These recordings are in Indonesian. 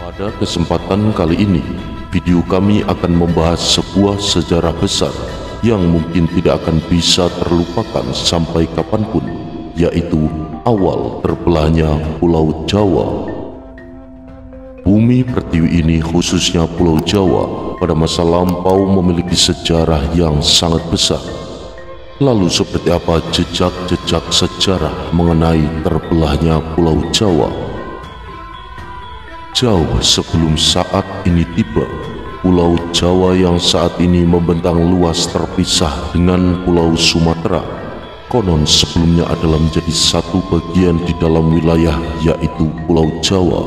Pada kesempatan kali ini, video kami akan membahas sebuah sejarah besar yang mungkin tidak akan bisa terlupakan sampai kapanpun, yaitu awal terbelahnya Pulau Jawa. Bumi pertiwi ini, khususnya Pulau Jawa, pada masa lampau memiliki sejarah yang sangat besar. Lalu seperti apa jejak-jejak sejarah mengenai terbelahnya Pulau Jawa? Jauh sebelum saat ini tiba, Pulau Jawa yang saat ini membentang luas terpisah dengan Pulau Sumatera, konon sebelumnya adalah menjadi satu bagian di dalam wilayah, yaitu Pulau Jawa.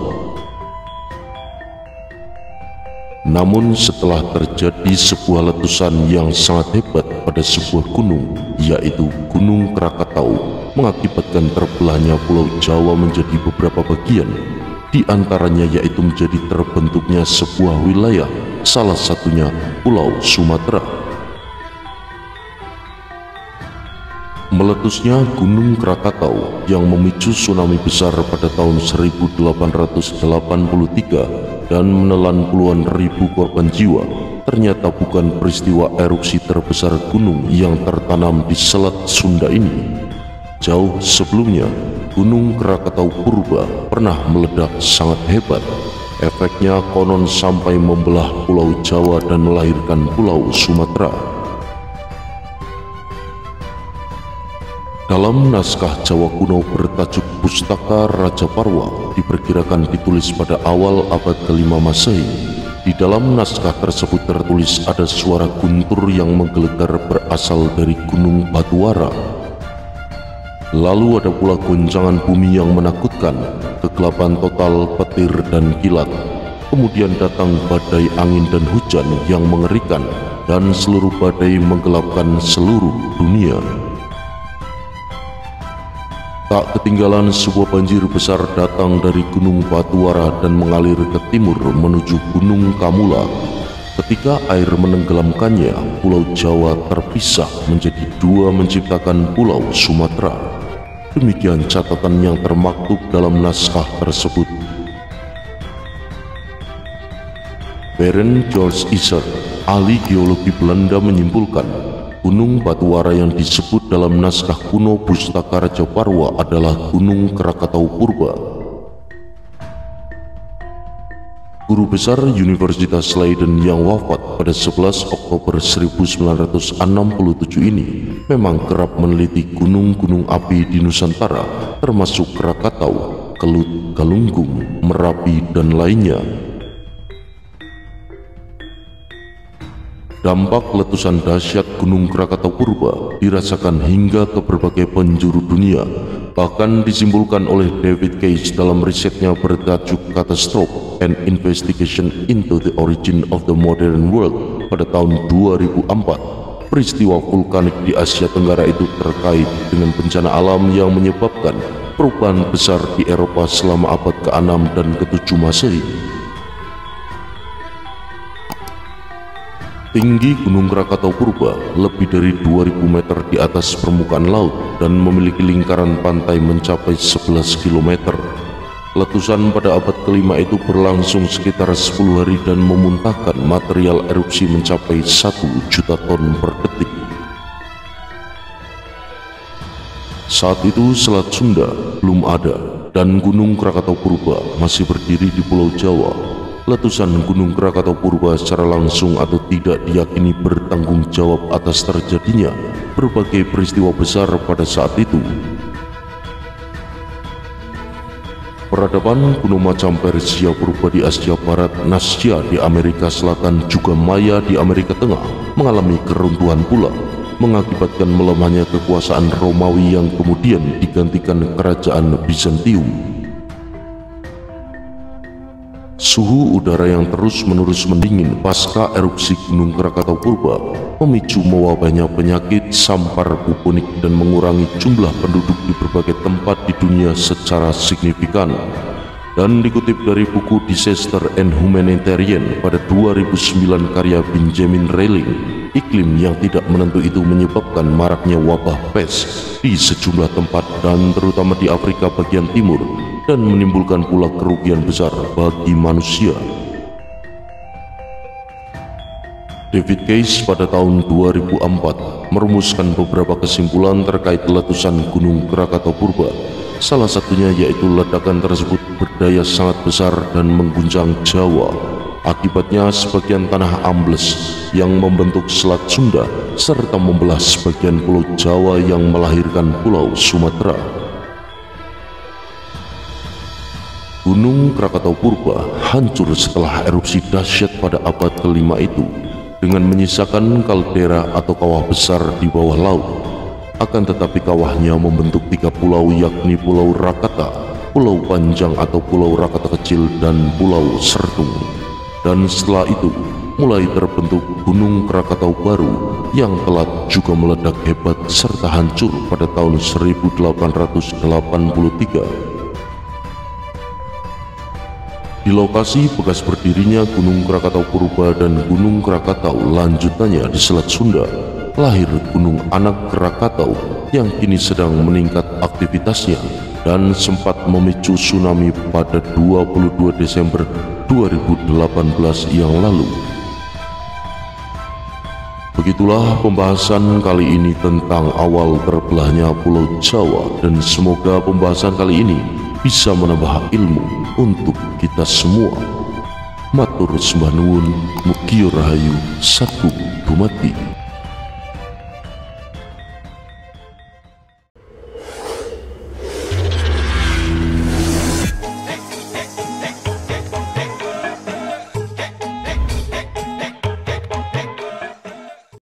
Namun setelah terjadi sebuah letusan yang sangat hebat pada sebuah gunung, yaitu Gunung Krakatau, mengakibatkan terbelahnya Pulau Jawa menjadi beberapa bagian. Di antaranya yaitu menjadi terbentuknya sebuah wilayah, salah satunya Pulau Sumatera. Meletusnya Gunung Krakatau yang memicu tsunami besar pada tahun 1883 dan menelan puluhan ribu korban jiwa ternyata bukan peristiwa erupsi terbesar gunung yang tertanam di Selat Sunda ini. Jauh sebelumnya, Gunung Krakatau purba pernah meledak sangat hebat. Efeknya konon sampai membelah Pulau Jawa dan melahirkan Pulau Sumatera. Dalam naskah Jawa kuno bertajuk Pustaka Raja Parwa, diperkirakan ditulis pada awal abad ke-5 Masehi. Di dalam naskah tersebut tertulis ada suara guntur yang menggelegar berasal dari Gunung Batuwara. Lalu ada pula goncangan bumi yang menakutkan, kegelapan total, petir dan kilat. Kemudian datang badai angin dan hujan yang mengerikan, dan seluruh badai menggelapkan seluruh dunia. Tak ketinggalan sebuah banjir besar datang dari Gunung Batuwara dan mengalir ke timur menuju Gunung Kamula. Ketika air menenggelamkannya, Pulau Jawa terpisah menjadi dua menciptakan Pulau Sumatera. Demikian catatan yang termaktub dalam naskah tersebut. Barend George Isser, ahli geologi Belanda, menyimpulkan Gunung Batuwara yang disebut dalam naskah kuno Pustaka Raja Parwa adalah Gunung Krakatau purba. Guru besar Universitas Leiden yang wafat pada 11 Oktober 1967 ini memang kerap meneliti gunung-gunung api di Nusantara, termasuk Krakatau, Kelut, Galunggung, Merapi, dan lainnya. Dampak letusan dahsyat Gunung Krakatau purba dirasakan hingga ke berbagai penjuru dunia. Bahkan disimpulkan oleh David Cage dalam risetnya bertajuk Catastrophe: An Investigation into the Origin of the Modern World pada tahun 2004. Peristiwa vulkanik di Asia Tenggara itu terkait dengan bencana alam yang menyebabkan perubahan besar di Eropa selama abad ke-6 dan ke-7 Masehi. Tinggi Gunung Krakatau purba lebih dari 2000 meter di atas permukaan laut dan memiliki lingkaran pantai mencapai 11 km. Letusan pada abad ke-5 itu berlangsung sekitar 10 hari dan memuntahkan material erupsi mencapai 1 juta ton per detik. Saat itu Selat Sunda belum ada dan Gunung Krakatau purba masih berdiri di Pulau Jawa. Letusan Gunung Krakatau purba secara langsung atau tidak diyakini bertanggung jawab atas terjadinya berbagai peristiwa besar pada saat itu. Peradaban kuno macam Persia purba di Asia Barat, Nasya di Amerika Selatan, juga Maya di Amerika Tengah mengalami keruntuhan pula, mengakibatkan melemahnya kekuasaan Romawi yang kemudian digantikan kerajaan Bizantium. Suhu udara yang terus-menerus mendingin pasca erupsi Gunung Krakatau purba memicu mewabahnya penyakit sampar bubonik dan mengurangi jumlah penduduk di berbagai tempat di dunia secara signifikan. Dan dikutip dari buku Disaster and Humanitarian pada 2009 karya Benjamin Reiling, iklim yang tidak menentu itu menyebabkan maraknya wabah pes di sejumlah tempat dan terutama di Afrika bagian timur, dan menimbulkan pula kerugian besar bagi manusia. David Case pada tahun 2004 merumuskan beberapa kesimpulan terkait letusan Gunung Krakatau Purba. Salah satunya yaitu ledakan tersebut berdaya sangat besar dan mengguncang Jawa. Akibatnya sebagian tanah ambles yang membentuk Selat Sunda serta membelah sebagian pulau Jawa yang melahirkan Pulau Sumatera. Gunung Krakatau Purba hancur setelah erupsi dahsyat pada abad ke-5 itu dengan menyisakan kaldera atau kawah besar di bawah laut. Akan tetapi kawahnya membentuk 3 pulau, yakni Pulau Rakata, Pulau Panjang atau Pulau Rakata Kecil, dan Pulau Sertung. Dan setelah itu mulai terbentuk Gunung Krakatau baru yang telat juga meledak hebat serta hancur pada tahun 1883. Di lokasi bekas berdirinya Gunung Krakatau Purba dan Gunung Krakatau lanjutannya di Selat Sunda, lahir Gunung Anak Krakatau yang kini sedang meningkat aktivitasnya dan sempat memicu tsunami pada 22 Desember 2018 yang lalu. Begitulah pembahasan kali ini tentang awal terbelahnya Pulau Jawa, dan semoga pembahasan kali ini bisa menambah ilmu untuk kita semua. Matur sembah nuwun, mugi rahayu, saku dumadi.